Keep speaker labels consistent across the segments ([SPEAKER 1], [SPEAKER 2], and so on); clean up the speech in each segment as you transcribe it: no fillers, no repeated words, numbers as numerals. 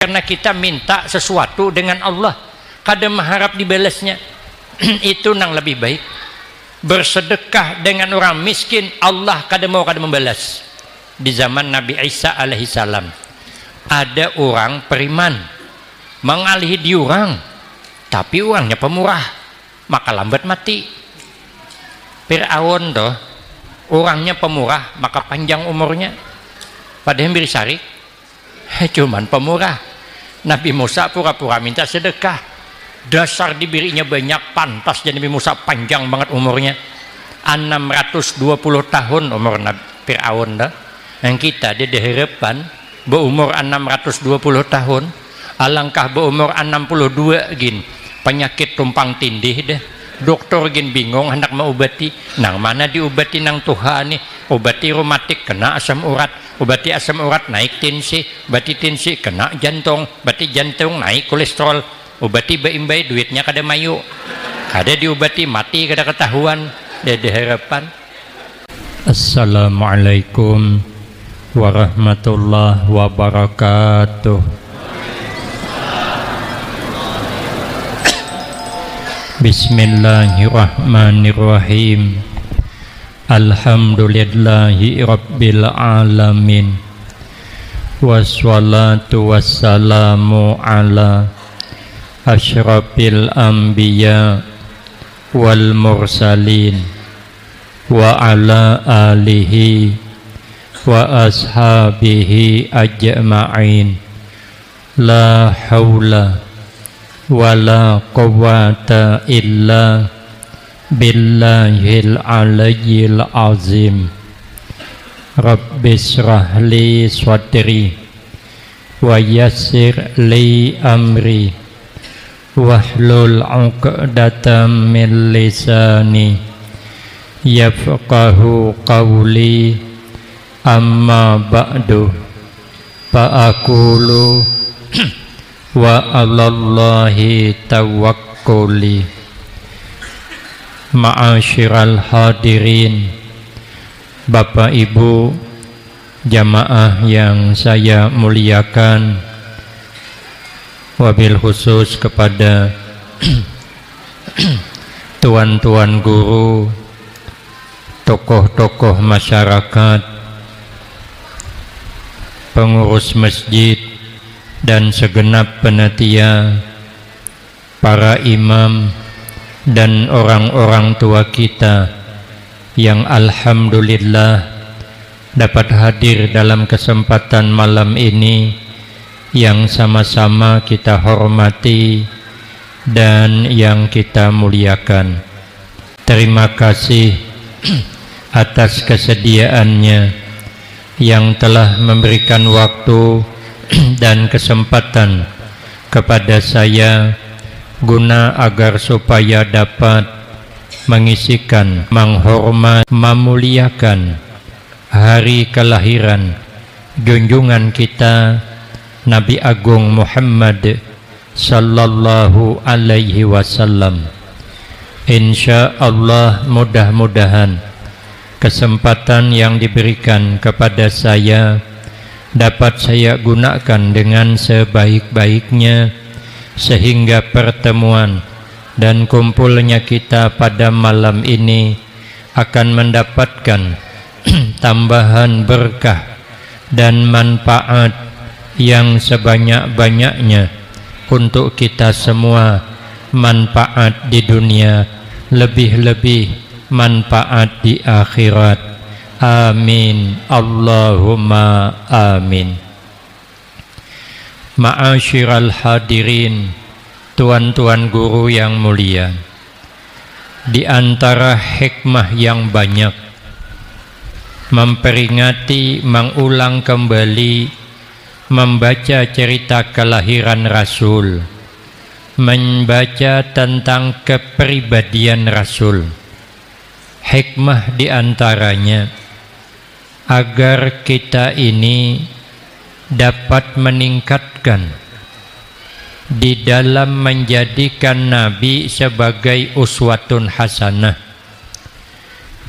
[SPEAKER 1] Karena kita minta sesuatu dengan Allah, kada mengharap dibalasnya. Itu nang lebih baik. Bersedekah dengan orang miskin, Allah kada mau kada membalas. Di zaman Nabi Isa alaihissalam ada orang periman mengalihi di orang, tapi orangnya pemurah, maka lambat mati. Fir'aun toh orangnya pemurah, maka panjang umurnya. Padahal birisari cuman pemurah. Nabi Musa pura-pura minta sedekah, dasar diberinya banyak, pantas jadi Nabi Musa panjang banget umurnya, 620 tahun umur Nabi Fir'aun dah. Yang kita dia diharapan berumur 620 tahun, alangkah berumur 62 gin, penyakit tumpang tindih deh. Dokter gin bingung hendak mau obati, nang mana diobati nang Tuhan nih. Obati reumatik kena asam urat, obati asam urat naik tensi, obati tensi kena jantung, obati jantung naik kolesterol, obati baimbai duitnya kada mayu, kada diobati mati kada ketahuan. Dia diharapan. Assalamualaikum warahmatullahi wabarakatuh. Bismillahirrahmanirrahim. Alhamdulillahi rabbil alamin. Wassalatu wassalamu ala asyrafil anbiya wal mursalin wa ala alihi wa ashabihi ajma'in. La haula wa la quwwata illa billahil aliyyil azim. Rabbishrah li sadri wa yassir li amri wahlul 'uqdatam min lisani yafqahu qawli. Amma ba'du, fa'aqulu wa 'alallahi tawakkuli. Ma'asyiral hadirin, Bapak Ibu jamaah yang saya muliakan, wabil khusus kepada tuan-tuan guru, tokoh-tokoh masyarakat, pengurus masjid dan segenap panitia, para imam dan orang-orang tua kita yang alhamdulillah dapat hadir dalam kesempatan malam ini yang sama-sama kita hormati dan yang kita muliakan. Terima kasih atas kesediaannya yang telah memberikan waktu dan kesempatan kepada saya guna agar supaya dapat mengisikan, menghormat, memuliakan hari kelahiran junjungan kita Nabi Agung Muhammad sallallahu alaihi wasallam. Insyaallah mudah-mudahan kesempatan yang diberikan kepada saya dapat saya gunakan dengan sebaik-baiknya, sehingga pertemuan dan kumpulnya kita pada malam ini akan mendapatkan tambahan berkah dan manfaat yang sebanyak-banyaknya untuk kita semua, manfaat di dunia, lebih-lebih manfaat di akhirat. Amin Allahumma amin. Ma'asyiral hadirin, tuan-tuan guru yang mulia, di antara hikmah yang banyak memperingati, mengulang kembali, membaca cerita kelahiran Rasul, membaca tentang kepribadian Rasul. Hikmah di antaranya agar kita ini dapat meningkatkan di dalam menjadikan Nabi sebagai uswatun hasanah,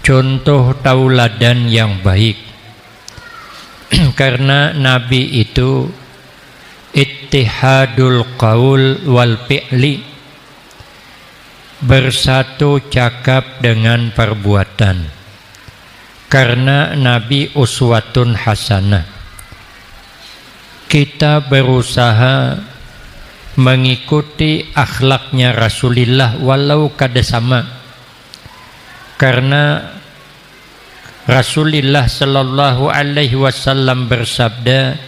[SPEAKER 1] contoh tauladan yang baik. Karena Nabi itu ittihadul qaul wal fi'li, bersatu cakap dengan perbuatan, karena Nabi uswatun hasanah. Kita berusaha mengikuti akhlaknya Rasulullah walau kada sama, karena Rasulullah sallallahu alaihi wasallam bersabda,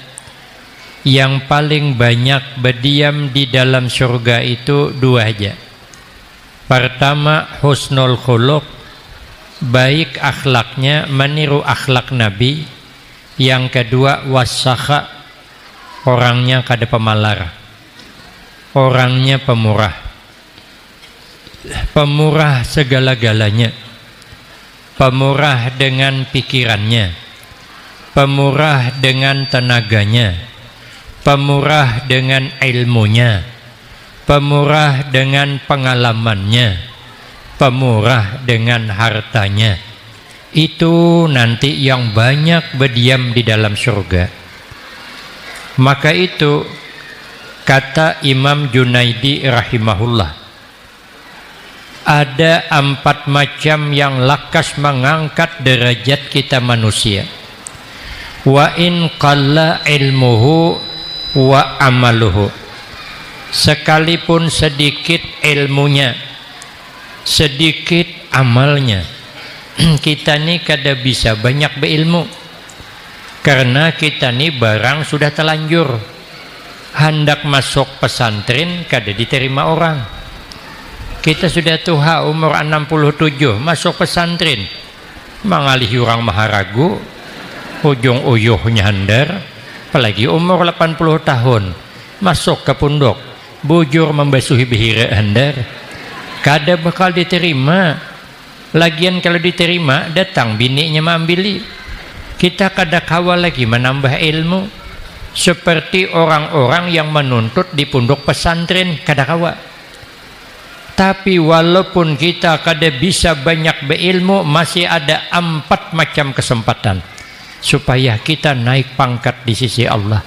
[SPEAKER 1] yang paling banyak berdiam di dalam surga itu dua aja. Pertama, husnul khuluq, baik akhlaknya, meniru akhlak Nabi. Yang kedua, wasakha, orangnya kada pemalar, orangnya pemurah, pemurah segala-galanya, pemurah dengan pikirannya, pemurah dengan tenaganya, pemurah dengan ilmunya, pemurah dengan pengalamannya, pemurah dengan hartanya. Itu nanti yang banyak berdiam di dalam surga. Maka itu kata Imam Junaidi rahimahullah, ada 4 macam yang lakas mengangkat derajat kita manusia. Wa in qalla ilmuhu wa amaluhu, sekalipun sedikit ilmunya, sedikit amalnya, kita ni kada bisa banyak berilmu, karena kita ni barang sudah telanjur. Hendak masuk pesantren kada diterima orang. Kita sudah tua, umur 67, masuk pesantren mengalihi orang maharagu, ujung uyuhnya handar. Apalagi umur 80 tahun masuk ke pondok, bujur membasuhi bihira handar, kada bakal diterima. Lagian kalau diterima, datang bininya mengambil. Kita kada kawal lagi menambah ilmu seperti orang-orang yang menuntut di pondok pesantren, kada kawal. Tapi walaupun kita kada bisa banyak berilmu, masih ada 4 macam kesempatan supaya kita naik pangkat di sisi Allah.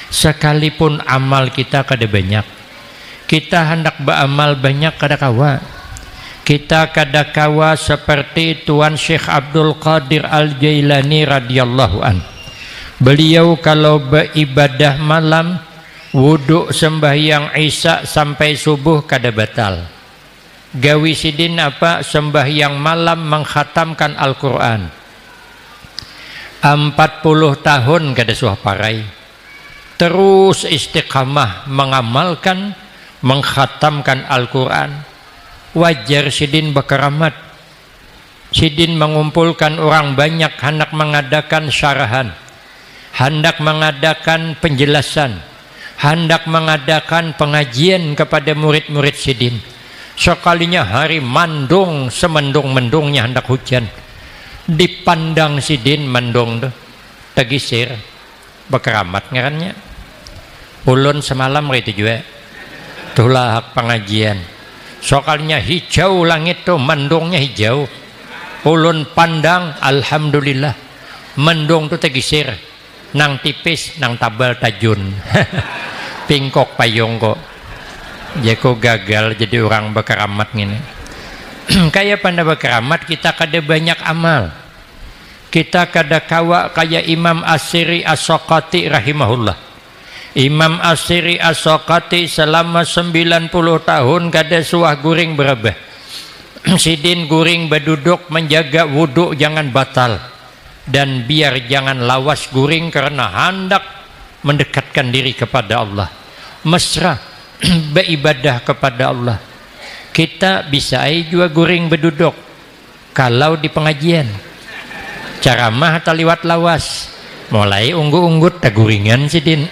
[SPEAKER 1] Sekalipun amal kita kada banyak, kita hendak beramal banyak kada kawa. Kita kada kawa seperti Tuan Syekh Abdul Qadir Al-Jailani radhiyallahu an. Beliau kalau beribadah malam, wuduk sembahyang isya sampai subuh kada batal. Gawi sidin apa? Sembahyang malam mengkhatamkan Al-Quran. 40 tahun kada suah parai. Terus istiqamah mengamalkan, mengkhatamkan Al-Quran. Wajar sidin berkeramat. Sidin mengumpulkan orang banyak, hendak mengadakan syarahan, hendak mengadakan penjelasan, hendak mengadakan pengajian kepada murid-murid sidin. Sekalinya hari mandung, semendung-mendungnya hendak hujan, dipandang sidin mendung tu tegisir berkeramat ngarannya. Ulun semalam itu juga tulah pengajian, sekalinya hijau langit tu, mendungnya hijau. Ulun pandang, alhamdulillah, mendung tu tegisir, nang tipis nang tabal tajun. Pingkok payung kok. Jeko gagal jadi orang berkeramat gini. Kayak pada berkeramat kita kada banyak amal. Kita kada kawa kayak Imam As-Siri As-Saqati rahimahullah. Imam As-Siri As-Saqati selama 90 tahun kada suah guring berabah. Sidin guring berduduk menjaga wudhu jangan batal, dan biar jangan lawas guring karena hendak mendekatkan diri kepada Allah, mesra beribadah kepada Allah. Kita bisa juga guring berduduk kalau di pengajian, ceramah atau liwat lawas, mulai unggu-unggut tak guringan sidin.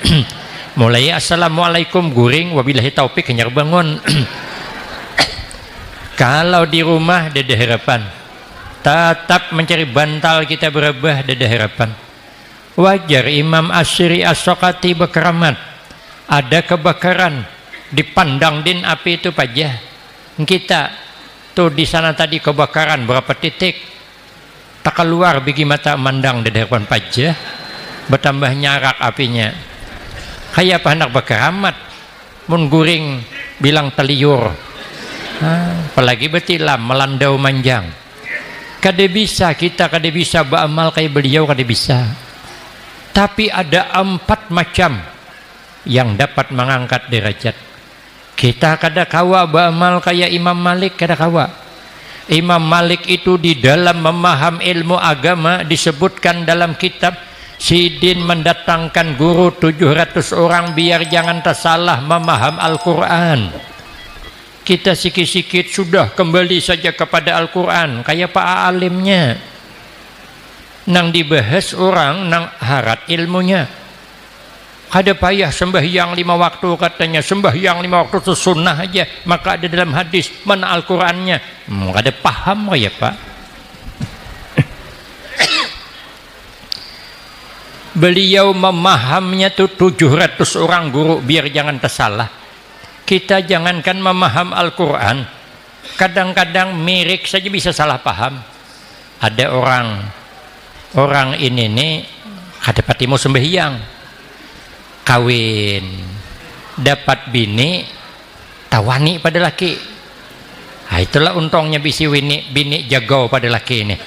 [SPEAKER 1] Mulai assalamualaikum guring, wabillahi taufik hanya bangun. Kalau di rumah ada harapan, tetap mencari bantal kita berubah, ada harapan. Wajar Imam As-Siri As-Saqati berkeramat. Ada kebakaran, dipandang din api itu pajah. Kita tuh di sana tadi kebakaran berapa titik, tak keluar bagi mata mandang di hadapan pajah, bertambah nyarak apinya. kayak apa anak berkeramat mun guring bilang teliur, apalagi betilam melandau manjang. Kada bisa kita, kada bisa beramal kayak beliau, kada bisa. Tapi ada 4 macam yang dapat mengangkat derajat kita. Kada kawa beramal kayak Imam Malik, kada kawa. Imam Malik itu di dalam memaham ilmu agama disebutkan dalam kitab, Sidin mendatangkan guru 700 orang biar jangan tersalah memaham Al-Quran. Kita sikit-sikit sudah kembali saja kepada Al-Quran kayak Pak alimnya nang dibahas orang nang harat ilmunya. Kada payah sembahyang 5 waktu, katanya sembahyang 5 waktu itu sunnah aja, maka ada dalam hadis, mana Al-Qurannya? Kada paham ya Pak. Beliau memahamnya tuh 700 orang guru biar jangan tersalah. Kita jangankan memaham Al-Quran, kadang-kadang mirik saja bisa salah paham. Ada orang ini nih kada pati mau sembahyang, kawin, dapat bini tawani pada laki. Itulah untungnya bisi bini jago pada laki ini.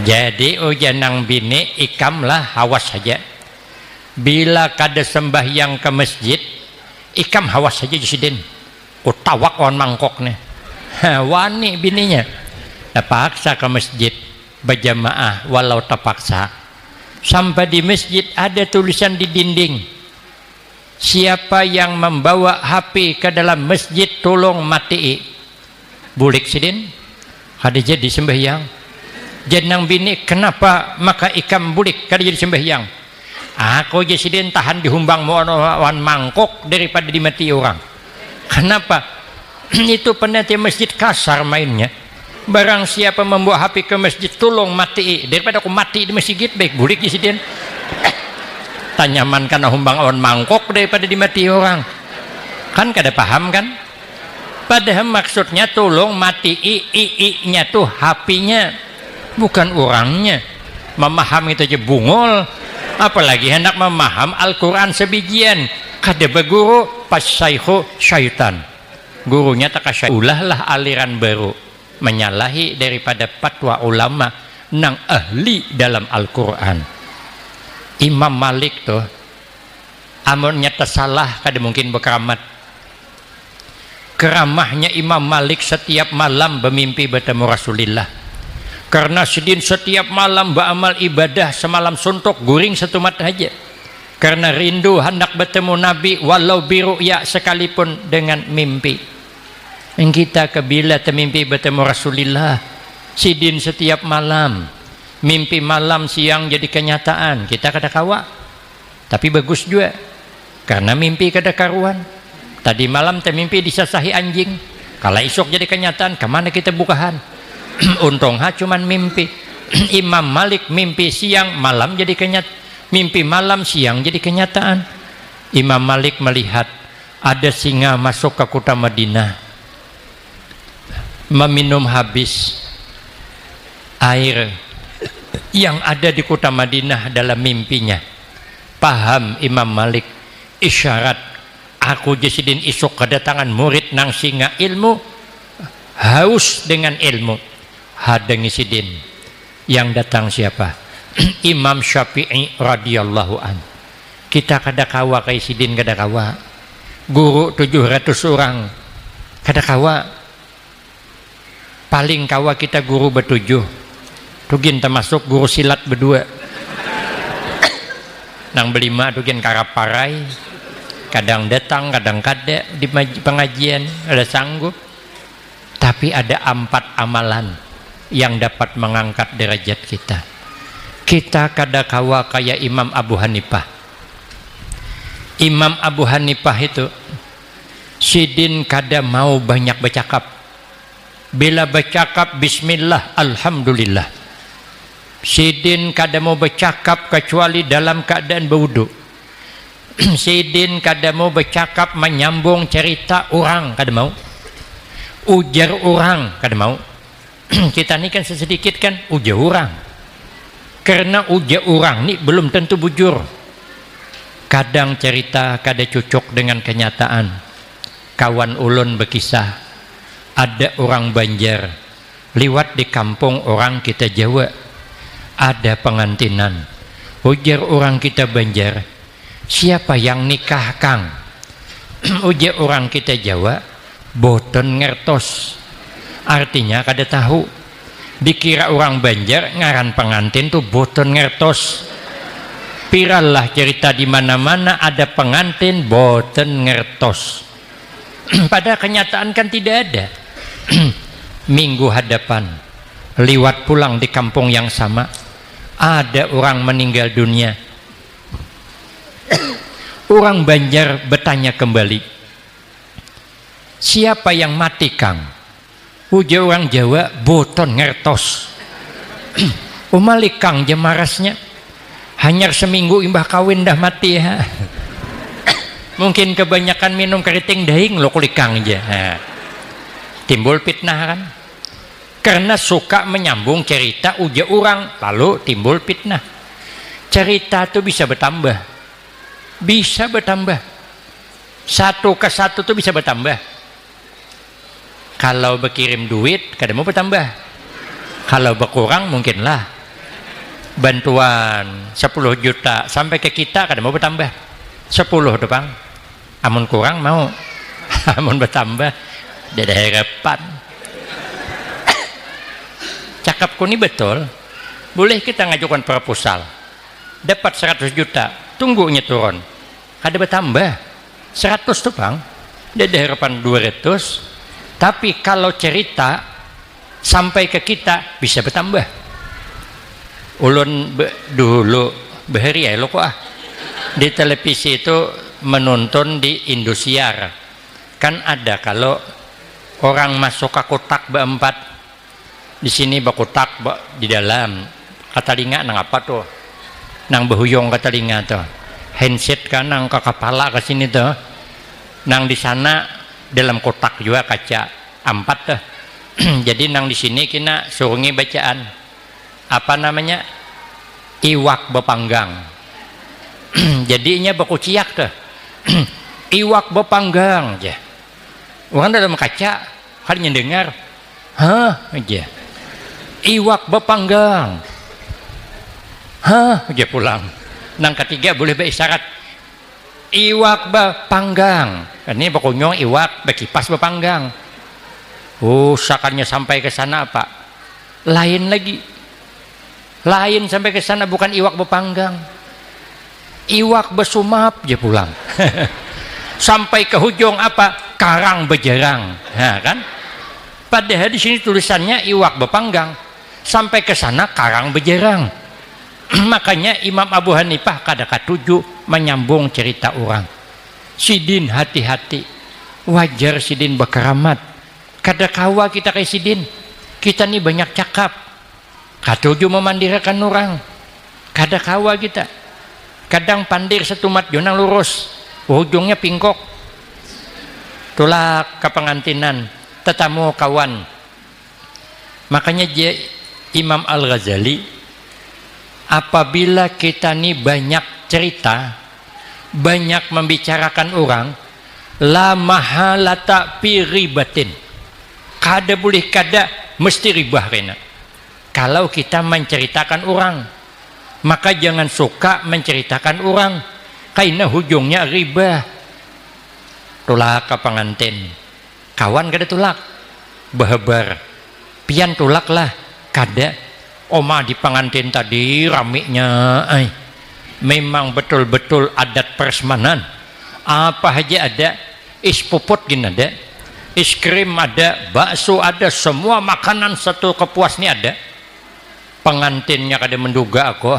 [SPEAKER 1] Jadi janang bini ikamlah hawas saja. Bila kada sembahyang ke masjid, ikam hawas saja Sidin. Utawak on mangkok nih. Wani bininya. Terpaksa ke masjid berjamaah walau terpaksa. Sampai di masjid ada tulisan di dinding, siapa yang membawa HP ke dalam masjid tolong matii. Bulik Sidin kada jadi sembahyang. Jenang bini kenapa maka ikam bulik kada jadi sembahyang? Aku je Sidin tahan dihumbang wan mangkok daripada dimati orang. Kenapa? Itu peneliti masjid kasar mainnya. Barang siapa membawa HP ke masjid tolong mati, daripada aku mati di masjid baik bulik je Sidin. Tanyaman karena humbang wan mangkok daripada dimati orang. Kan kada paham kan? Padahal maksudnya tolong mati nya tuh HP-nya, bukan orangnya. Memaham itu aja bungol, apalagi hendak memaham Al-Quran sebijian. Kada berguru pas syaihu syaitan, gurunya tak syaitan. Ulahlah aliran baru menyalahi daripada fatwa ulama nang ahli dalam Al-Quran. Imam Malik tuh amunnya tersalah kada mungkin berkeramat. Keramahnya Imam Malik setiap malam bermimpi bertemu Rasulullah. Karena Sidin setiap malam beramal ibadah semalam suntuk guring satu mata aja. Karena rindu hendak bertemu Nabi walau biru'ya sekalipun dengan mimpi. Yang kita kebila termimpi bertemu Rasulullah. Sidin setiap malam mimpi malam siang jadi kenyataan. Kita kada kawa, tapi bagus juga karena mimpi kada karuan. Tadi malam termimpi disasahi anjing, kalau esok jadi kenyataan kemana kita bukahan. Untung cuman mimpi. Imam Malik mimpi siang malam jadi kenyataan, mimpi malam siang jadi kenyataan. Imam Malik melihat ada singa masuk ke kota Madinah, meminum habis air yang ada di kota Madinah dalam mimpinya. Paham Imam Malik, isyarat aku Sidin isuk kedatangan murid nang singa ilmu, haus dengan ilmu. Hadangi Sidin. Yang datang siapa? Imam Syafi'i radhiyallahu an. Kita kada kawa kai Sidin, kada kawa. Guru 700 orang kada kawa. Paling kawa kita guru bertujuh. Tugin termasuk guru silat berdua. Nang berlima tugin karaparai. Kadang datang, kadang kada di pengajian, ada sanggup. Tapi ada 4 amalan yang dapat mengangkat derajat kita. Kita kada kawa kayak Imam Abu Hanifah. Imam Abu Hanifah itu Sidin kada mau banyak bercakap. Bila bercakap bismillah alhamdulillah. Sidin kada mau bercakap kecuali dalam keadaan berwudu. Sidin kada mau bercakap menyambung cerita orang, kada mau. Ujar orang, kada mau. Kita ini kan sesedikit kan ujar orang. Karena ujar orang ini belum tentu bujur. Kadang cerita kada cocok dengan kenyataan. Kawan ulun berkisah, ada orang Banjar liwat di kampung orang kita Jawa, ada pengantinan. Ujar orang kita Banjar, siapa yang nikah Kang? Ujar orang kita Jawa, boten ngertos. Artinya kada tahu. Dikira orang Banjar ngaran pengantin tuh boten ngertos. Piralah cerita di mana-mana ada pengantin boten ngertos. Pada kenyataan kan tidak ada. Minggu hadapan liwat pulang di kampung yang sama, ada orang meninggal dunia. Orang Banjar bertanya kembali, siapa yang mati Kang? Ujar orang Jawa, boton ngertos. Umalik Kang jemarasnya, hanya seminggu imbah kawin dah mati ya. Mungkin kebanyakan minum keriting daing lo kulik Kang aja. Timbul fitnah kan? Karena suka menyambung cerita ujar orang, lalu timbul fitnah. Cerita itu bisa bertambah, bisa bertambah. Satu ke satu tuh bisa bertambah. Kalau berkirim duit, kadang mau bertambah. Kalau berkurang mungkinlah. Bantuan 10 juta sampai ke kita kadang mau bertambah 10 depan. Amun kurang mau, amun bertambah ada harapan. Cakapku ini betul. Boleh kita ngajukan proposal, dapat 100 juta, tunggunya turun, ada bertambah 100 tuh bang, ada harapan 200. Tapi kalau cerita sampai ke kita bisa bertambah. Ulun dulu behari ya lo kok di televisi itu menonton di Indosiar kan ada kalau orang masuk ke kotak berempat, di sini berkotak di dalam katalinga nang apa tuh, nang behuyong katalinga tuh, handset kan nang ke kepala ke sini tuh, nang di sana dalam kotak juga kaca 4 tuh. Jadi nang di sini kena surungi bacaan apa namanya, iwak bepanggang. Jadinya berkuciak tuh. Iwak bepanggang aja. Orang dalam kaca kan dengar, hah aja. Iwak bepanggang. Hah aja pulang. Nang ketiga boleh berisyarat. Iwak bepanggang. Ini berkunyong iwak berkipas bepanggang. Sakannya sampai ke sana apa? Lain lagi. Lain sampai ke sana bukan iwak bepanggang. Iwak besumap aja pulang. Sampai ke hujung apa? Karang bejerang. Nah, kan? Padahal di sini tulisannya iwak bepanggang. Sampai ke sana karang bejerang. Makanya Imam Abu Hanifah kadang-kadang 7 menyambung cerita orang. Sidin hati-hati, wajar Sidin berkeramat. Kadakawa kita kayak Sidin, kita nih banyak cakap. Katuju memandirakan orang. Kadakawa kita, kadang pandir setumat jonang lurus, ujungnya pingkok. Tulak ke pengantinan, tetamu kawan. Makanya Imam Al-Ghazali, apabila kita nih banyak cerita, banyak membicarakan orang, la mahalata fi ribatin, kada boleh kada mesti ribah kena. Kalau kita menceritakan orang, maka jangan suka menceritakan orang, karena hujungnya riba. Tulak ke pengantin, kawan kada tulak, bahabar, pian tulak lah, kada. Oma di pengantin tadi ramiknya, memang betul-betul adat persemanan. Apa aja ada, is puput gini ada, is krim ada, bakso ada, semua makanan satu kepuas nih ada. Pengantinnya kada menduga aku,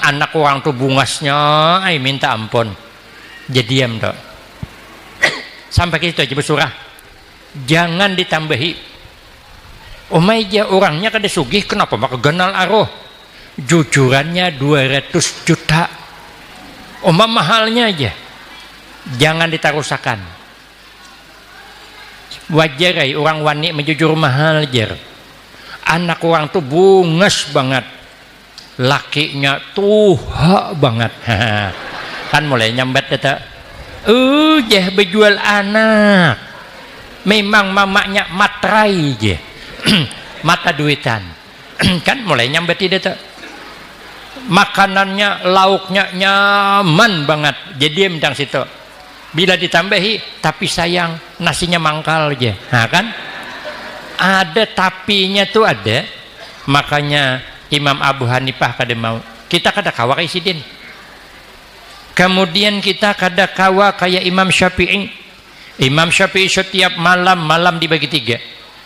[SPEAKER 1] anak orang tuh bungasnya, minta ampun. Jadi diam dok. Sampai kita aja bersurah, jangan ditambahi. Umayya orangnya kada sugih, kenapa maka genal aroh, jujurannya 200 juta, mahalnya aja, jangan ditarusakan. Wajar orang wani menjujur mahal jar. Anak orang tuh bungas banget, lakinya tuha banget. kan mulai nyambat data jah berjual anak memang mamanya matrai je mata duitan kan mulai nyambat data makanannya lauknya nyaman banget jadi mentang situ bila ditambahi tapi sayang nasinya mangkal aja nah kan ada tapinya tuh ada makanya Imam Abu Hanifah kada mau kita kada kawa kayak sidin kemudian kita kada kawa kayak Imam Syafi'i setiap malam dibagi 3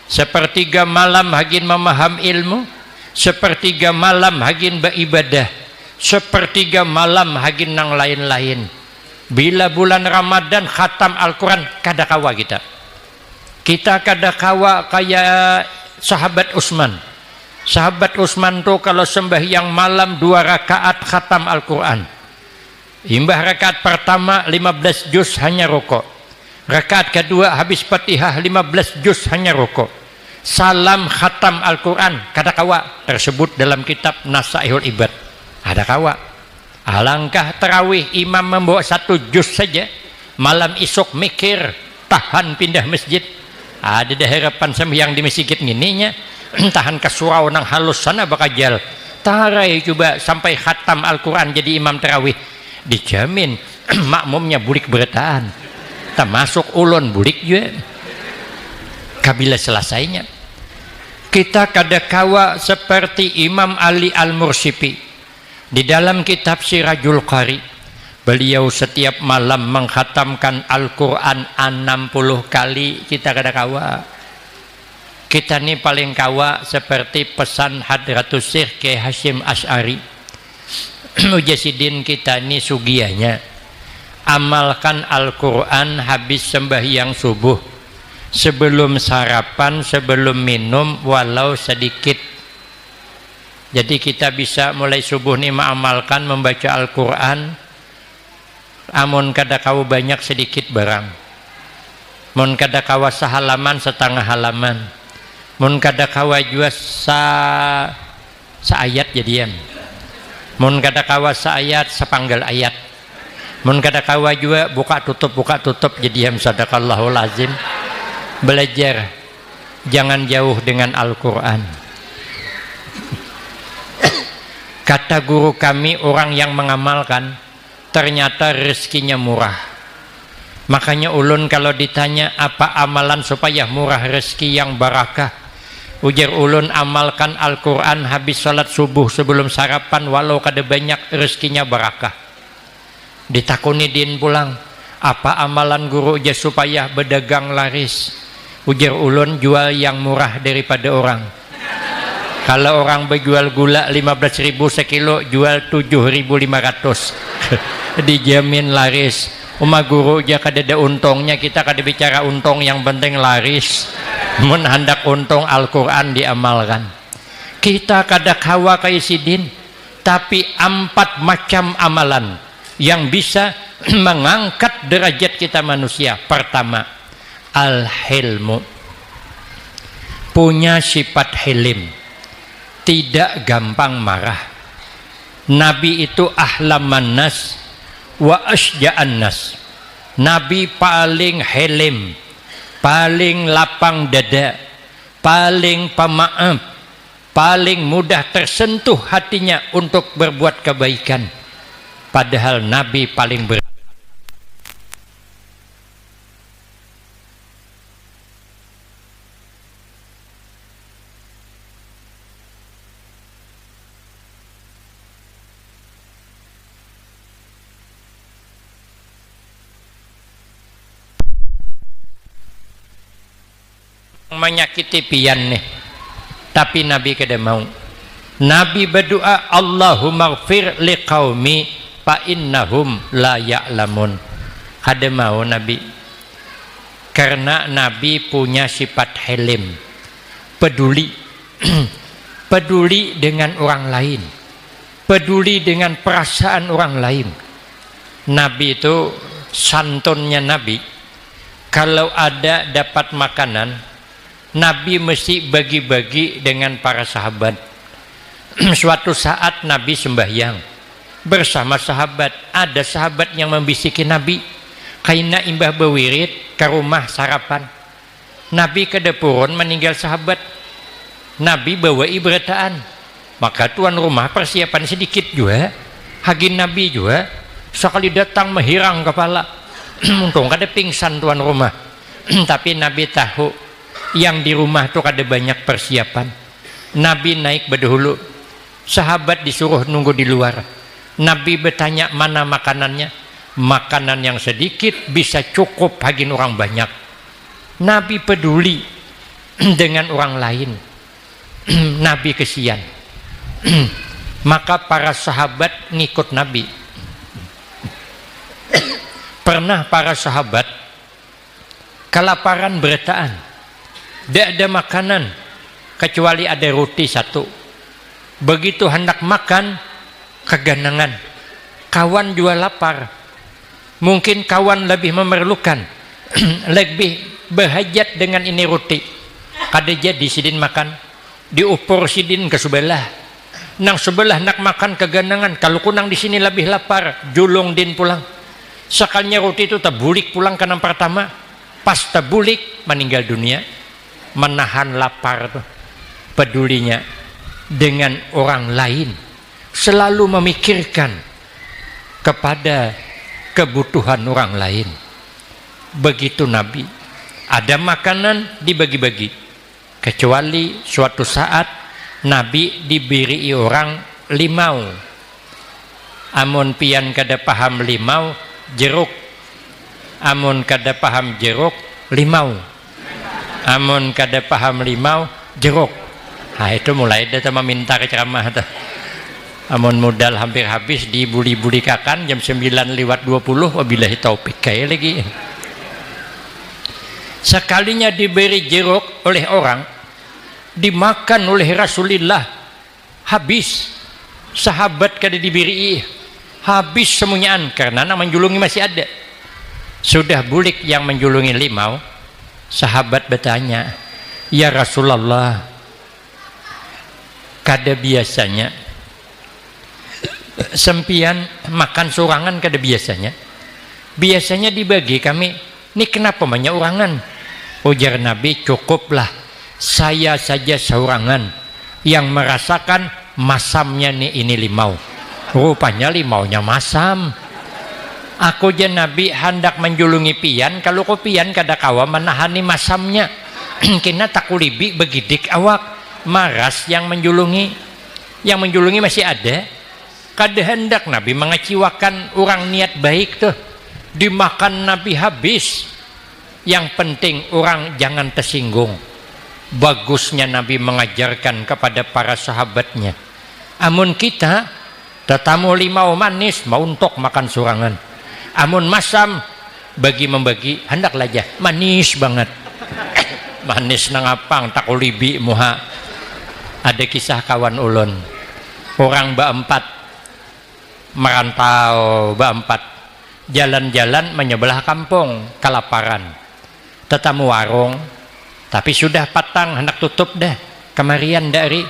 [SPEAKER 1] sepertiga malam hagin memaham ilmu sepertiga malam hagin beribadah sepertiga malam hagin nang lain-lain bila bulan Ramadan khatam Al-Quran kada kawa kita kada kawa kayak sahabat Utsman tuh kalau sembahyang malam 2 rakaat khatam Al-Quran imbah rakaat pertama 15 juz hanya rukuk rakaat kedua habis Fatihah 15 juz hanya rukuk salam khatam Al-Quran kada kawa tersebut dalam kitab Nasaihul Ibad ada kawa alangkah tarawih imam membawa 1 juz saja malam isuk mikir tahan pindah masjid ada harapan sembahyang di masjid ngininya tahan ke surau nang halus sana bakajal tarai coba sampai khatam Al-Quran jadi imam tarawih dijamin makmumnya bulik bertahan termasuk ulun bulik juga kabila selesainya kita kada kawa seperti Imam Ali Al-Mursipi di dalam kitab Sirajul Qari beliau setiap malam mengkhatamkan Al-Quran 60 kali kita kada kawa kita ini paling kawa seperti pesan Hadratus Syekh Kiai Hasyim Asy'ari Mujasidin kita ini sugianya amalkan Al-Quran habis sembahyang subuh sebelum sarapan sebelum minum walau sedikit jadi kita bisa mulai subuh nih mengamalkan membaca Al-Quran amun kada kawa banyak sedikit barang mun kada kawa sehalaman setengah halaman mun kada kawa juga seayat jadian mun kada kawa seayat sepanggal ayat mun kada kawa juga buka tutup jadi sadaqallahul azim belajar jangan jauh dengan Al-Quran kata guru kami orang yang mengamalkan ternyata rezekinya murah makanya ulun kalau ditanya apa amalan supaya murah rezeki yang barakah ujar ulun amalkan Al-Quran habis sholat subuh sebelum sarapan walau kada banyak rezekinya barakah ditakuni din pulang apa amalan guru ujar supaya berdagang laris ujar ulun jual yang murah daripada orang kalau orang berjual gula 15.000 sekilo jual 7.500 dijamin laris Uma guru aja kada ada untungnya kita kada bicara untung yang penting laris mun hendak untung Al-Quran diamalkan kita kada kawa kayak sidin tapi 4 macam amalan yang bisa mengangkat derajat kita manusia pertama al-hilmu punya sifat hilim tidak gampang marah Nabi itu ahlaman nas wa asja'an nas Nabi paling hilim paling lapang dada paling pemaaf paling mudah tersentuh hatinya untuk berbuat kebaikan padahal Nabi paling menyakiti pian nih tapi Nabi kada mau Nabi berdoa Allahumma ighfir liqaumi fa innahum la ya'lamun kada mau Nabi karena Nabi punya sifat hilim peduli peduli dengan orang lain peduli dengan perasaan orang lain Nabi itu santunnya Nabi kalau ada dapat makanan Nabi mesti bagi-bagi dengan para sahabat suatu saat Nabi sembahyang bersama sahabat. Ada sahabat yang membisiki Nabi, kaina imbah bewirit ke rumah sarapan. Nabi ke dapurun meninggal sahabat. Nabi bawa iberataan, maka tuan rumah persiapan sedikit juga. Hagin Nabi juga sekali datang menghirang kepala. Untung kada pingsan tuan rumah. Tapi Nabi tahu yang di rumah tuh kada banyak persiapan. Nabi naik berdahulu, sahabat disuruh nunggu di luar. Nabi bertanya mana makanannya. Makanan yang sedikit bisa cukup hagin orang banyak. Nabi peduli dengan orang lain. Nabi kesian. Maka para sahabat ngikut Nabi. Pernah para sahabat kelaparan berataan, tidak ada makanan kecuali ada roti satu. Begitu hendak makan keganangan, kawan juga lapar. Mungkin kawan lebih memerlukan, lebih berhajat dengan ini roti. Kada jadi sidin makan, diupur sidin ke sebelah. Nang sebelah nak makan keganangan, kalau kunang di sini lebih lapar, julung din pulang. Sekalinya roti itu terbulik pulang ke nang pertama, pas terbulik meninggal dunia. Menahan lapar tuh, pedulinya dengan orang lain, selalu memikirkan kepada kebutuhan orang lain. Begitu Nabi, ada makanan dibagi-bagi, kecuali suatu saat Nabi diberi orang limau. Amun pian kada paham limau, jeruk. Amun kada paham jeruk, limau. Amun kada paham limau, jeruk. Nah itu mulai dia meminta ceramah tuh. Amun modal hampir habis dibuli-buli kakan jam 9:20, wabillahi taufik kayak lagi. Sekalinya diberi jeruk oleh orang, dimakan oleh Rasulullah, habis. Sahabat kada diberi, habis semuanyaan karena nak menjulungi masih ada. Sudah bulik yang menjulungi limau. Sahabat bertanya, ya Rasulullah, kada biasanya sempian makan sorangan, kada biasanya. Biasanya dibagi kami. Ini kenapa banyak orangan? Ujar Nabi, cukuplah saya saja seorangan yang merasakan masamnya nih ini limau. Rupanya limaunya masam. Aku je Nabi hendak menjulungi pian, kalau ko pian kada kawa menahani masamnya. Kena takulibi begidik awak, maras yang menjulungi. Yang menjulungi masih ada. Kada hendak Nabi mengecewakan orang niat baik tuh. Dimakan Nabi habis. Yang penting orang jangan tersinggung. Bagusnya Nabi mengajarkan kepada para sahabatnya. Amun kita tetamu limau manis mau untuk makan surangan. Amun masam bagi membagi hendaklah aja manis banget. Manis nangapang takulibi muha. Ada kisah kawan ulun. Orang berempat merantau berempat. Jalan-jalan menyebelah kampung kelaparan. Tetamu warung tapi sudah patang hendak tutup dah. Kemarian dari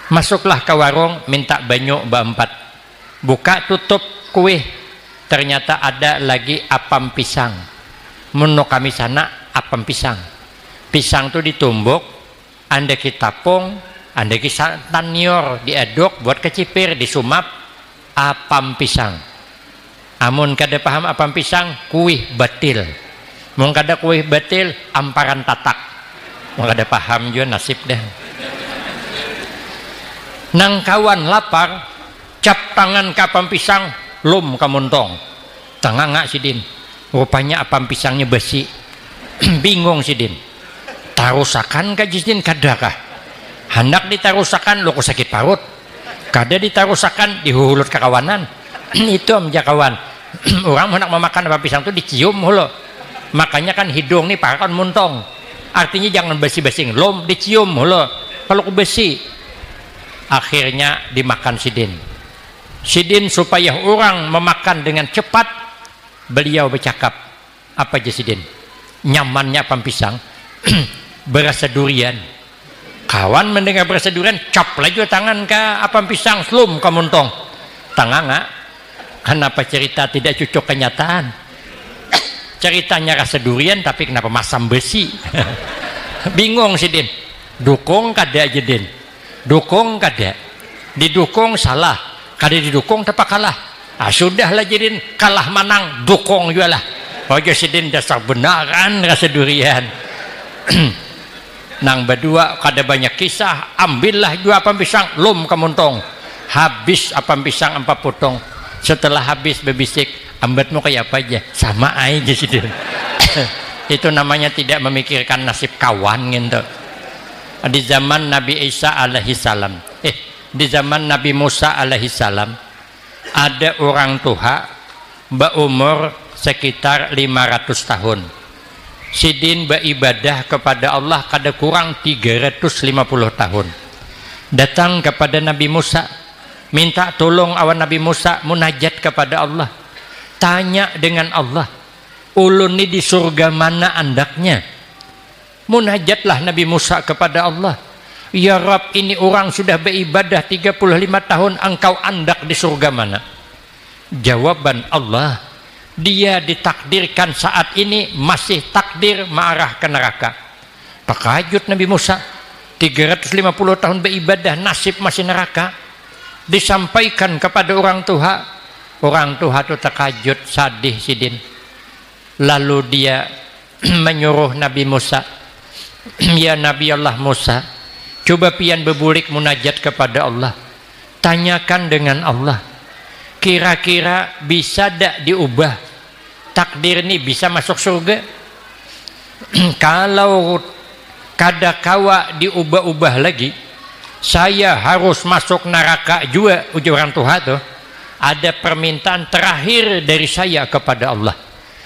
[SPEAKER 1] masuklah ke warung minta banyu berempat. Buka tutup kue. Ternyata ada lagi apam pisang. Menurut kami sana apam pisang. Pisang itu ditumbuk, anda kita tapung, anda kita tanior, diaduk buat kecipir, disumap apam pisang. Amun kada paham apam pisang, kuih batil. Mun kada kuih batil, amparan tatak. Mun kada paham juga nasib dah. Nang kawan lapar, cap tangan ke apam pisang, lum kamuntong. Tengah sidin. Rupanya apam pisangnya besi. Bingung sidin. Tarusakan ka sidin kadakah? Hendak ditarusakan lo sakit parut. Kada ditarusakan dihulut ke kawanan. Itu amja kawan. Orang hendak memakan apam pisang itu dicium hulu. Makanya kan hidung nih parakan muntong. Artinya jangan besi-besi, lom dicium hulu. Kalau ke besi, akhirnya dimakan sidin. Sidin supaya orang memakan dengan cepat, beliau bercakap, apa aja sidin? Nyamannya apam pisang, berasa durian. Kawan mendengar berasa durian, cap lagi tangan ke apam pisang, slum kamuntong. tanganga. Kenapa cerita tidak cocok kenyataan? Ceritanya rasa durian tapi kenapa masam besi? Bingung si Din. Dukung kada aja Din. Dukung kada. Didukung salah. Kada didukung tepak kalah. Ah sudahlah jadin kalah manang dukung juga lah. Ojo si Din dasar benaran rasa durian. Nang berdua kada banyak kisah. Ambillah jua apa pisang lum kamuntong. Habis apa pisang apa potong. Setelah habis bebisik, ambatmu kayak apa aja? Sama aja sih. Itu namanya tidak memikirkan nasib kawan gitu. Di zaman Nabi Isa alaihi salam, di zaman Nabi Musa alaihi salam, ada orang tua berumur sekitar 500 tahun. Sidin beribadah kepada Allah kada kurang 350 tahun. Datang kepada Nabi Musa, minta tolong awan Nabi Musa munajat kepada Allah, tanya dengan Allah, ulun ini di surga mana andaknya? Munajatlah Nabi Musa kepada Allah, ya Rabb, ini orang sudah beribadah 35 tahun, engkau andak di surga mana? Jawaban Allah, dia ditakdirkan saat ini masih takdir mengarah ke neraka. Pakajut Nabi Musa, 350 tahun beribadah nasib masih neraka. Disampaikan kepada orang tua itu terkajut, sadih sidin. Lalu dia menyuruh Nabi Musa, ya Nabi Allah Musa, coba pian bebulik munajat kepada Allah, tanyakan dengan Allah, kira-kira bisa tak diubah takdir ini, bisa masuk surga? Kalau kada kawa diubah-ubah lagi, saya harus masuk neraka juga. Ujar orang tua tuh, ada permintaan terakhir dari saya kepada Allah.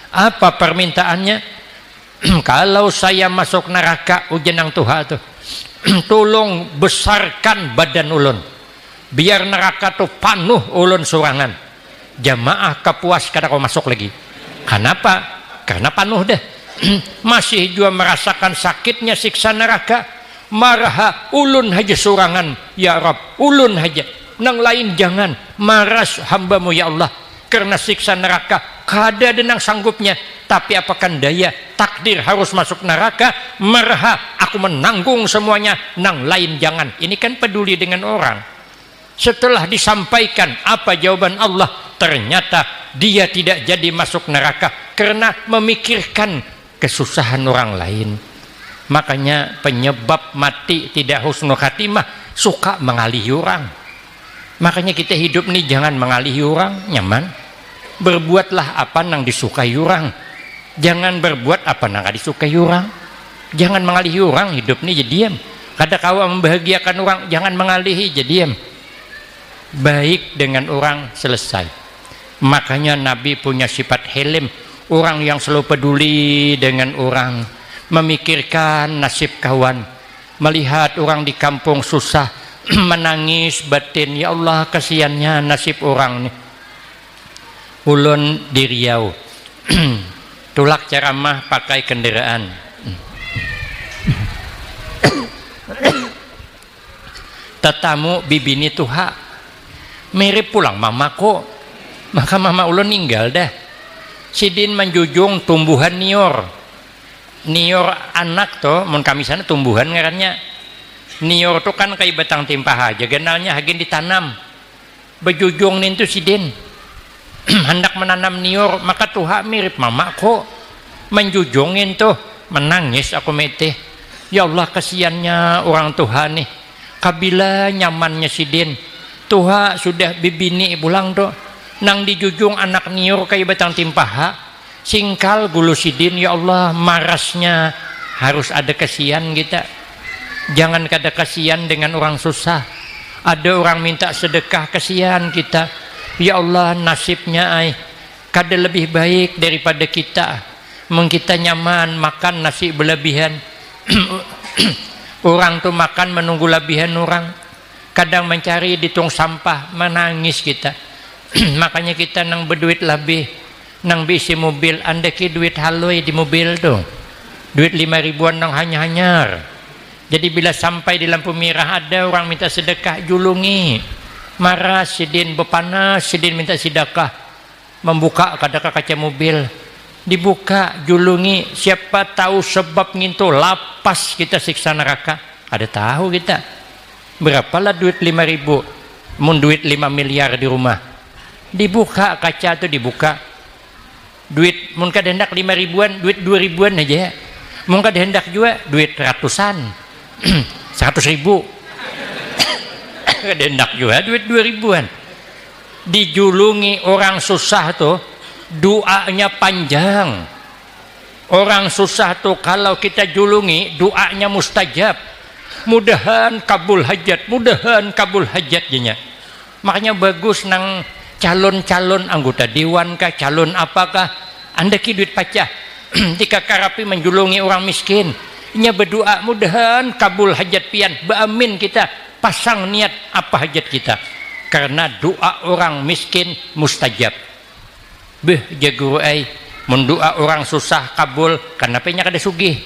[SPEAKER 1] Apa permintaannya? Kalau saya masuk neraka, ujar orang tua tuh, tolong besarkan badan ulun, biar neraka tuh penuh ulun sorangan. Jamaah kepuas kada kau masuk lagi. Kenapa? Karena penuh deh. Masih juga merasakan sakitnya siksa neraka. Marah ulun haja surangan, ya Rabb, ulun haja, nang lain jangan. Maras hambamu ya Allah, karena siksa neraka kada ada nang sanggupnya. Tapi apakan daya, takdir harus masuk neraka. Marah aku menanggung semuanya, nang lain jangan. Ini kan peduli dengan orang. Setelah disampaikan apa jawaban Allah, ternyata dia tidak jadi masuk neraka karena memikirkan kesusahan orang lain. Makanya penyebab mati tidak husnul khatimah, suka mengalihi orang. Makanya kita hidup nih jangan mengalihi orang, nyaman. Berbuatlah apa nang disukai orang, jangan berbuat apa nang disukai orang. Jangan mengalihi orang, hidup nih jadi diam. Kada kawa membahagiakan orang, jangan mengalihi, jadi diam. Baik dengan orang, selesai. Makanya Nabi punya sifat hilm, orang yang selalu peduli dengan orang, memikirkan nasib kawan. Melihat orang di kampung susah, menangis batin, ya Allah kasihannya nasib orang nih. Ulun di Riau tulak ceramah pakai kendaraan. Tetamu bibini tuha mirip pulang mamaku, maka mama ulun ninggal dah. Sidin menjunjung tumbuhan nior. Nior anak tuh, mun kami sana tumbuhan ngarannya. Nior tuh kan kayak batang timpah aja, genalnya hagin ditanam. Bejujung nin tuh sidin hendak menanam nior, maka tuha mirip mama kok. Menjujungin tuh, menangis aku mete. Ya Allah kasihannya orang tuha nih. Kabila nyamannya sidin. Tuha sudah bibini pulang tuh. Nang dijujung anak nior kayak batang timpah. Singkal gulu sidin, ya Allah marasnya harus ada kasihan kita. Jangan kada kasihan dengan orang susah. Ada orang minta sedekah, kasihan kita. Ya Allah nasibnya kada lebih baik daripada kita. Kita nyaman makan nasi berlebihan. Orang tuh makan menunggu lebihan orang. Kadang mencari di tong sampah, menangis kita. Makanya kita nang berduit lebih, nang bisi mobil, anda ki duit haloi di mobil tuh, duit 5 ribuan nang hanyar. Jadi bila sampai di lampu merah ada orang minta sedekah, julungi. marah sidin bepanas, sidin minta sedekah, membuka kaca mobil, dibuka julungi, siapa tahu sebab ngintu lapas kita siksa neraka. Ada tahu kita berapalah duit 5.000, mun duit 5 miliar di rumah, dibuka kaca tuh, dibuka duit mun kada hendak 5 ribuan, duit 2 ribuan aja, mun kada hendak juga duit ratusan 100.000 kada hendak juga duit 2 ribuan. Dijulungi orang susah tuh doanya panjang. Orang susah tuh kalau kita julungi doanya mustajab, mudahan kabul hajat, mudahan kabul hajatnya. Makanya bagus nang calon-calon anggota dewan kah, calon apakah, anda ki duit pacah jika karapi menjulungi orang miskin, nya berdoa mudahan kabul hajat pian, baamin kita pasang niat apa hajat kita, karena doa orang miskin mustajab. Beh jago ai mun doa orang susah kabul, karena nya kada sugih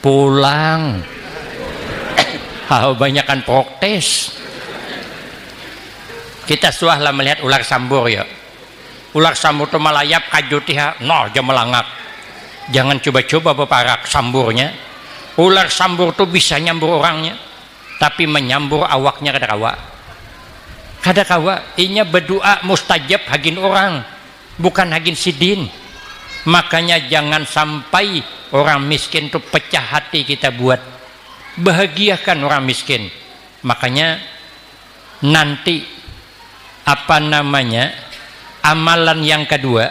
[SPEAKER 1] pulang banyakan protes. Kita suahlah melihat ular sambur ya, ular sambur itu melayap kajutiha no jam melangak. Jangan coba-coba beparak samburnya. Ular sambur itu bisa nyambur orangnya, tapi menyambur awaknya kada kawa. Kada kawa, inya berdoa mustajab hagin orang, bukan hagin sidin. Makanya jangan sampai orang miskin itu pecah hati kita buat. Bahagiakan orang miskin. Makanya nanti apa namanya amalan yang kedua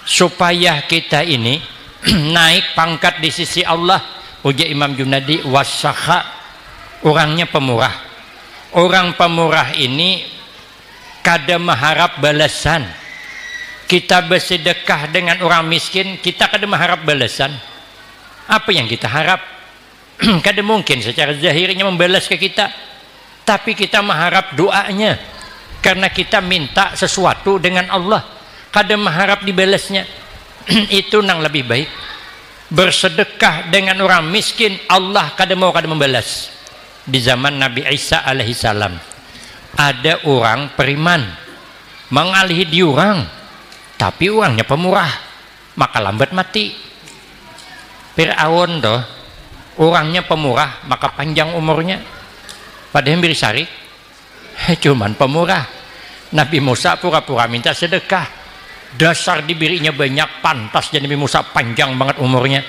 [SPEAKER 1] supaya kita ini naik pangkat di sisi Allah, ujar Imam Junadi, wasakha, orangnya pemurah. Orang pemurah ini kada mengharap balasan. Kita bersedekah dengan orang miskin, kita kada mengharap balasan. Apa yang kita harap? Kada mungkin secara zahirnya membalas ke kita, tapi kita mengharap doanya, karena kita minta sesuatu dengan Allah, kada mengharap dibalasnya. Itu nang lebih baik. Bersedekah dengan orang miskin, Allah kada mau kada membalas. Di zaman Nabi Isa alaihi salam ada orang periman mengalihi di orang, tapi orangnya pemurah, maka lambat mati. Fir'aun toh orangnya pemurah, maka panjang umurnya. Padahal beri syarik cuman pemurah. Nabi Musa pura-pura minta sedekah, dasar diberinya banyak, pantas jadi Nabi Musa panjang banget umurnya,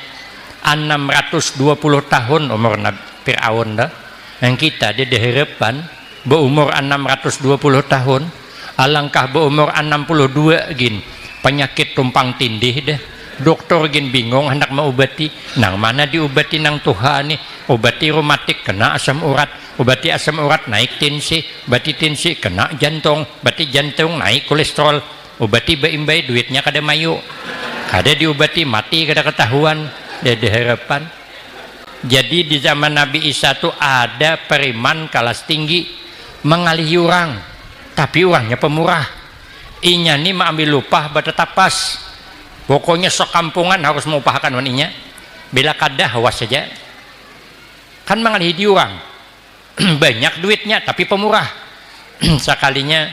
[SPEAKER 1] 620 tahun umur Nabi Fir'aun dah. Yang kita dia diharapan berumur 620 tahun, alangkah berumur 62 gin, penyakit tumpang tindih deh. Dokter gin bingung hendak mengobati, nang mana diobati nang Tuhan nih. Obati reumatik kena asam urat, obati asam urat naik tensi, obati tensi kena jantung, obati jantung naik kolesterol, obati baimbai duitnya kada mayu, kada diobati mati kada ketahuan. Dia harapan. Jadi di zaman Nabi Isa tuh ada periman kelas tinggi mengalihi orang, tapi orangnya pemurah. Inya nih mengambil lupah bertetapas, pokoknya sekampungan harus mengupahakan waninya, bila kada hawas saja. Kan mengalihi di orang banyak duitnya tapi pemurah. Sekalinya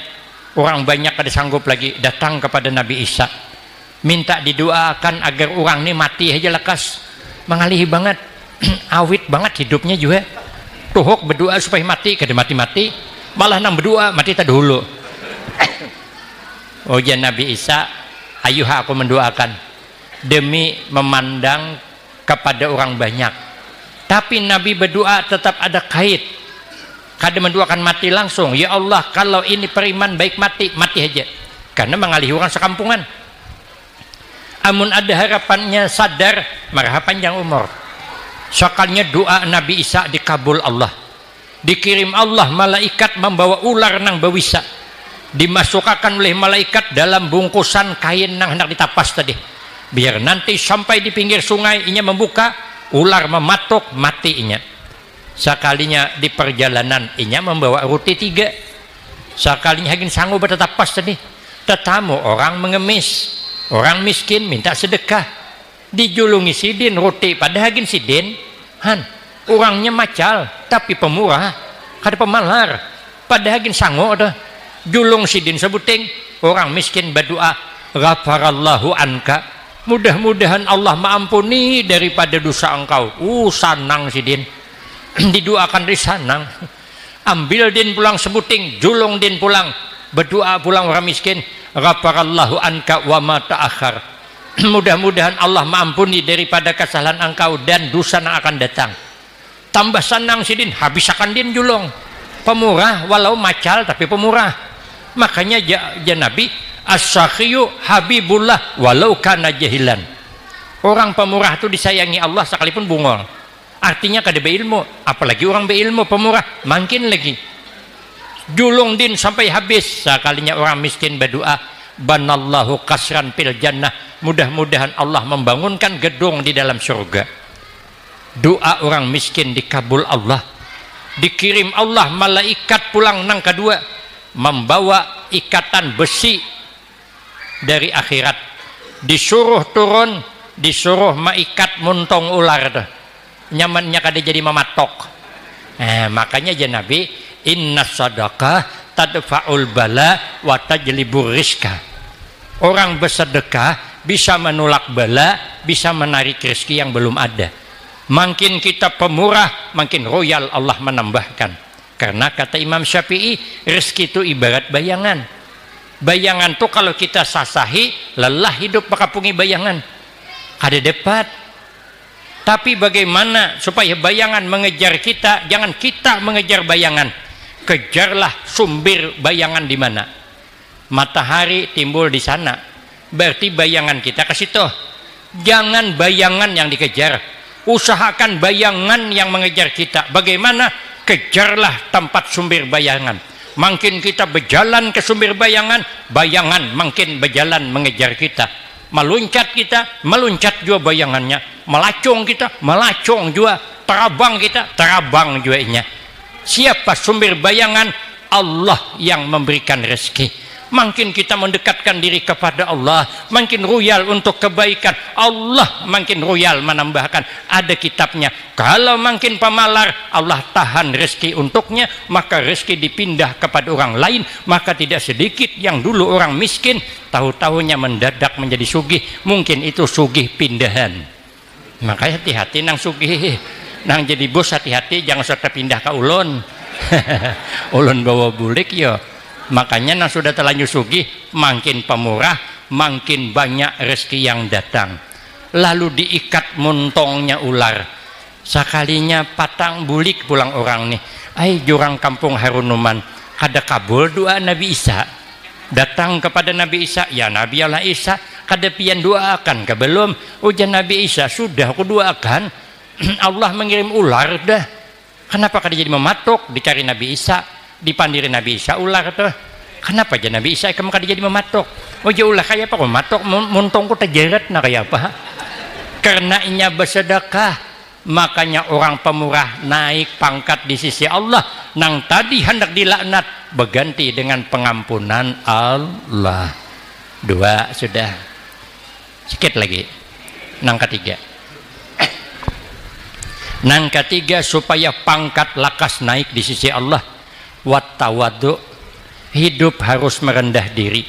[SPEAKER 1] orang banyak kada sanggup lagi datang kepada Nabi Isa, minta didoakan agar orang ini mati aja lekas, mengalihi banget. Awit banget hidupnya juga, tuhuk berdoa supaya mati, kada mati-mati, malah nang berdoa mati tak dulu. Oh ya Nabi Isa, ayo aku mendoakan demi memandang kepada orang banyak. Tapi Nabi berdoa tetap ada kait, kada mendoakan mati langsung. Ya Allah, kalau ini periman baik mati, mati aja, karena mengalihi orang sekampungan. Amun ada harapannya sadar, maka panjang umur. Sekalinya doa Nabi Isa dikabul Allah, dikirim Allah malaikat membawa ular nang bawisa, dimasukkan oleh malaikat dalam bungkusan kain nang hendak ditapas tadi, biar nanti sampai di pinggir sungai inya membuka, ular mematuk mati inya. Sekalinya di perjalanan inya membawa roti 3, sekalinya hagin sanggup bertetapas tadi, tetamu orang mengemis, orang miskin minta sedekah, dijulungi sidin roti pada hagin sidin han, orangnya macal tapi pemurah, kada pemalar, padahal gin sango dah julung sidin sebuting orang miskin berdoa ghafarallahu anka, mudah-mudahan Allah mengampuni daripada dosa engkau. Sanang sidin didoakan di sanang. Ambil din pulang sebuting, julung din pulang, berdoa pulang orang miskin, ghafarallahu anka wa ma ta'akhir, mudah-mudahan Allah mengampuni daripada kesalahan engkau dan dosa yang akan datang. Tambah sanang sidin, habis akan din julung. Pemurah walau macal tapi pemurah. Makanya Nabi as-sakhiyu habibullah walau kana jahilan. Orang pemurah itu disayangi Allah sekalipun bungol. Artinya kada beilmu, apalagi orang beilmu pemurah makin lagi. Julung din sampai habis. Sekalinya orang miskin berdoa, banallahu kasran fil jannah, mudah-mudahan Allah membangunkan gedung di dalam surga. Doa orang miskin dikabul Allah. Dikirim Allah malaikat pulang nang kedua membawa ikatan besi dari akhirat, disuruh turun, disuruh maikat muntong ular dah. Nyamannya kada jadi mematok. Makanya ya Nabi, inna sadaqah tadfa'ul bala wa tajlibur rizqa. Orang bersedekah bisa menolak bala, bisa menarik rezeki yang belum ada. Makin kita pemurah, makin royal Allah menambahkan. Karena kata Imam Syafi'i, rezeki itu ibarat bayangan. Bayangan tuh kalau kita sasahi, lelah hidup makapungi bayangan. Kada dapat. Tapi bagaimana supaya bayangan mengejar kita? Jangan kita mengejar bayangan. Kejarlah sumber bayangan di mana. Matahari timbul di sana. Berarti bayangan kita ke situ. Jangan bayangan yang dikejar. Usahakan bayangan yang mengejar kita. Bagaimana? Kejarlah tempat sumber bayangan. Makin kita berjalan ke sumber bayangan, bayangan makin berjalan mengejar kita. Meluncat kita, meluncat juga bayangannya. Melacung kita, melacung juga. Terabang kita, terabang juga nya. Siapa sumber bayangan? Allah yang memberikan rezeki. Makin kita mendekatkan diri kepada Allah, makin royal untuk kebaikan. Allah makin royal menambahkan. Ada kitabnya. Kalau makin pemalar, Allah tahan rezeki untuknya, maka rezeki dipindah kepada orang lain. Maka tidak sedikit yang dulu orang miskin, tahu-tahunya mendadak menjadi sugih. Mungkin itu sugih pindahan. Makanya hati-hati nang sugih, nang jadi bos hati-hati, jangan serta pindah ke ulun. Ulun bawa bulik ya. Makanya nang sudah terlanjur sugih, makin pemurah, makin banyak rezeki yang datang. Lalu diikat muntongnya ular. Sekalinya patang bulik pulang orang nih. Jurang kampung Harunuman, kada kabul doa Nabi Isa. Datang kepada Nabi Isa, ya Nabi Allah Isa, kada pian doakan ke belum? Ujian Nabi Isa, sudah aku doakan. Allah mengirim ular dah. Kenapa kada jadi mematuk? Dicari Nabi Isa, dipandiri Nabi Isa ular tuh. Kenapa aja Nabi Isa kamu kada jadi mematok? Ya ulah kayak apa mematok muntongku terjerat nah kayak apa? Karena inya bersedekah, makanya orang pemurah naik pangkat di sisi Allah. Nang tadi hendak dilaknat berganti dengan pengampunan Allah. 2 sudah. Sikit lagi. Nang ketiga. Nang ketiga supaya pangkat lakas naik di sisi Allah. Wattawadu, hidup harus merendah diri.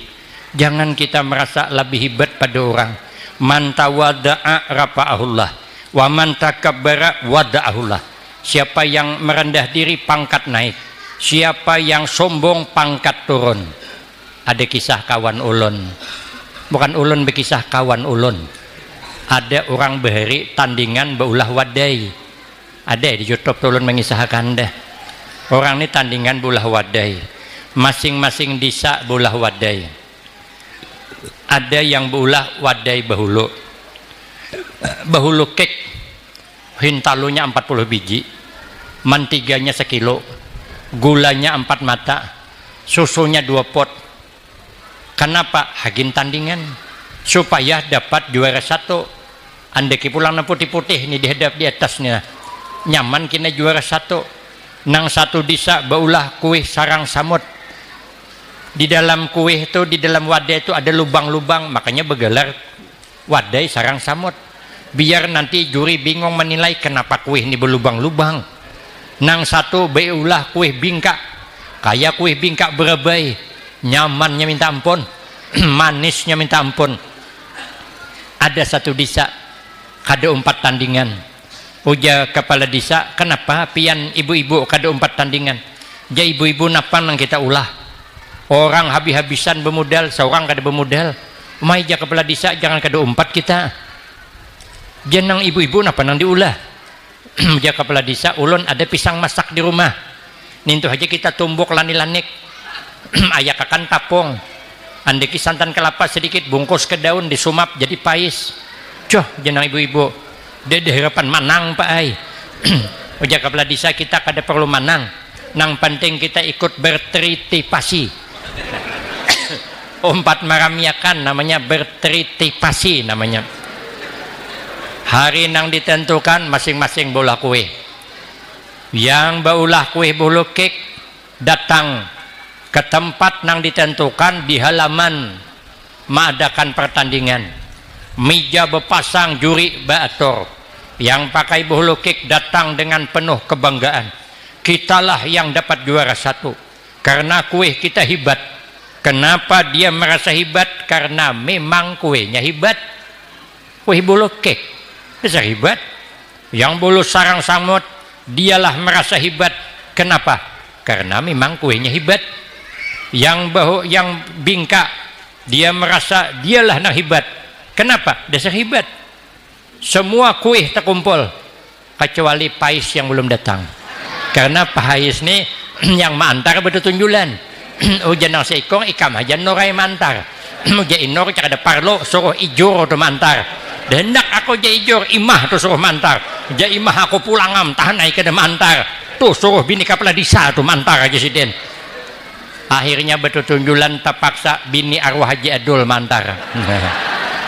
[SPEAKER 1] Jangan kita merasa lebih hebat pada orang. Man tawada'a rafa'ahullah wa man takabbara wada'ahullah. Siapa yang merendah diri pangkat naik, siapa yang sombong pangkat turun. Ada kisah kawan ulun, bukan ulun berkisah kawan ulun. Ada orang beheri tandingan beulah wadai. Ada di YouTube ulun mengisahkan deh. Orang ini tandingan bulah wadai, masing-masing desa bulah wadai. Ada yang bulah wadai bahulu kek, hintalunya 40 biji, mantiganya 1 kilo, gulanya 4 mata, susunya 2 pot. Kenapa? Hagin tandingan supaya dapat juara 1. Andeki pulang putih-putih ini dihadap di atasnya, nyaman kena juara 1. Nang satu desa baulah kue sarang samut. Di dalam kue itu, di dalam wadah itu ada lubang-lubang, makanya bergelar wadai sarang samut. Biar nanti juri bingung menilai kenapa kue ini berlubang-lubang. Nang satu beulah kue bingka. kayak kue bingka berebai, nyamannya minta ampun, manisnya minta ampun. Ada satu desa kada 4 tandingan, uja kepala desa, kenapa pian ibu-ibu kada 4 tandingan? Ja ibu-ibu napa nang kita ulah, orang habis-habisan bermodal, seorang kada bermodal. Mai ja kepala desa jangan kada 4 kita. Jenang ibu-ibu napa nang diulah. Ja kepala desa, ulun ada pisang masak di rumah, nintu aja kita tumbuk lani-lanik. Ayak akan tapong, andeki santan kelapa sedikit, bungkus ke daun, disumap jadi pais. Coh jenang ibu-ibu, dede harapan manang pak ai. Uja kepala desa kita kada perlu manang, nang penting kita ikut bertritipasi. Umpat maramiakan namanya bertritipasi namanya. Hari nang ditentukan masing-masing bola kue. Yang baulah kue bolu kek datang ke tempat nang ditentukan di halaman mengadakan pertandingan. Meja berpasang, juri beratur. Yang pakai bolu kek datang dengan penuh kebanggaan. Kitalah yang dapat juara 1 karena kue kita hebat. Kenapa dia merasa hebat? Karena memang kuenya hebat. Kue bolu kek besar hebat. Yang bolu sarang samut dialah merasa hebat. Kenapa? Karena memang kuenya hebat. Yang bingka dia merasa dialah nang hebat. Kenapa? Dasar hebat. Semua kue terkumpul kecuali pais yang belum datang. Karena pais ni yang mantar bertunjulan. Ujan nang seikong ikam aja norai mantar. Uja inor cak ada parlo suruh ijur tu mantar. Dan hendak aku ja ijur imah tu suruh mantar. Ja imah aku pulangam tahan naik ke mantar. Tu suruh bini kepala desa tu mantar aja sidin. Akhirnya bertunjulan terpaksa bini arwah Haji Adul mantar.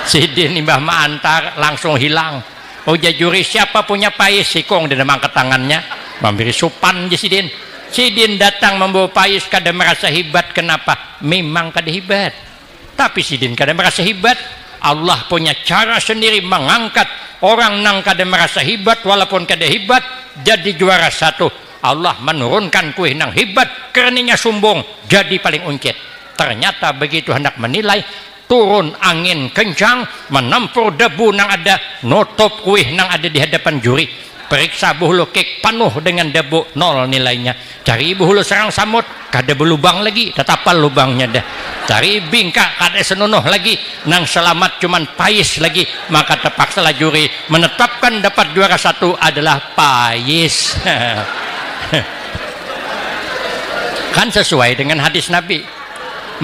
[SPEAKER 1] Sidin imbah mantar langsung hilang. Uja juri siapa punya pais sikong di demang ke tangannya. Memberi supan je sidin. Sidin datang membawa pais kada merasa hebat. Kenapa? Memang kada hebat. Tapi sidin kada merasa hebat. Allah punya cara sendiri mengangkat orang nang kada merasa hebat walaupun kada hebat jadi juara 1. Allah menurunkan kue nang hebat keraninya sombong jadi paling uncit. Ternyata begitu hendak menilai, turun angin kencang menampur debu nang ada, nutup kue nang ada di hadapan juri. Periksa buhulu kek penuh dengan debu, 0 nilainya. Cari buhulu sarang samut kada berlubang lagi, tetapal lubangnya dah. Cari bingka kada senonoh lagi, nang selamat cuman pais lagi. Maka terpaksa juri menetapkan dapat juara 1 adalah pais. Kan sesuai dengan hadis Nabi,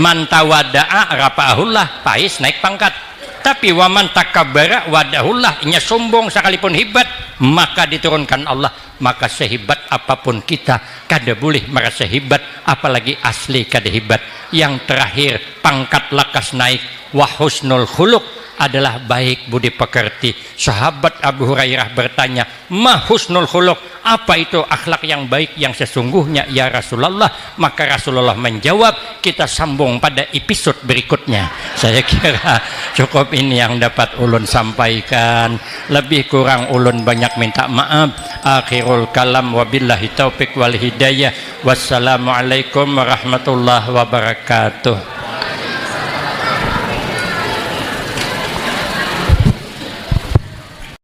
[SPEAKER 1] man tawada'a rafa'ahullah, pais naik pangkat. Tapi waman takabbara wadahullah, nya sombong sekalipun hebat maka diturunkan Allah. Maka sehebat apapun kita kada boleh merasa hebat, apalagi asli kada hebat. Yang terakhir pangkat lakas naik, wa husnul khuluq adalah baik budi pekerti. Sahabat Abu Hurairah bertanya, ma husnul khuluq, apa itu akhlak yang baik yang sesungguhnya ya Rasulullah? Maka Rasulullah menjawab. Kita sambung pada episode berikutnya. Saya kira cukup ini yang dapat ulun sampaikan, lebih kurang ulun banyak minta maaf. Akhirul kalam, wabillahi taufik wal hidayah. Wassalamualaikum warahmatullahi wabarakatuh.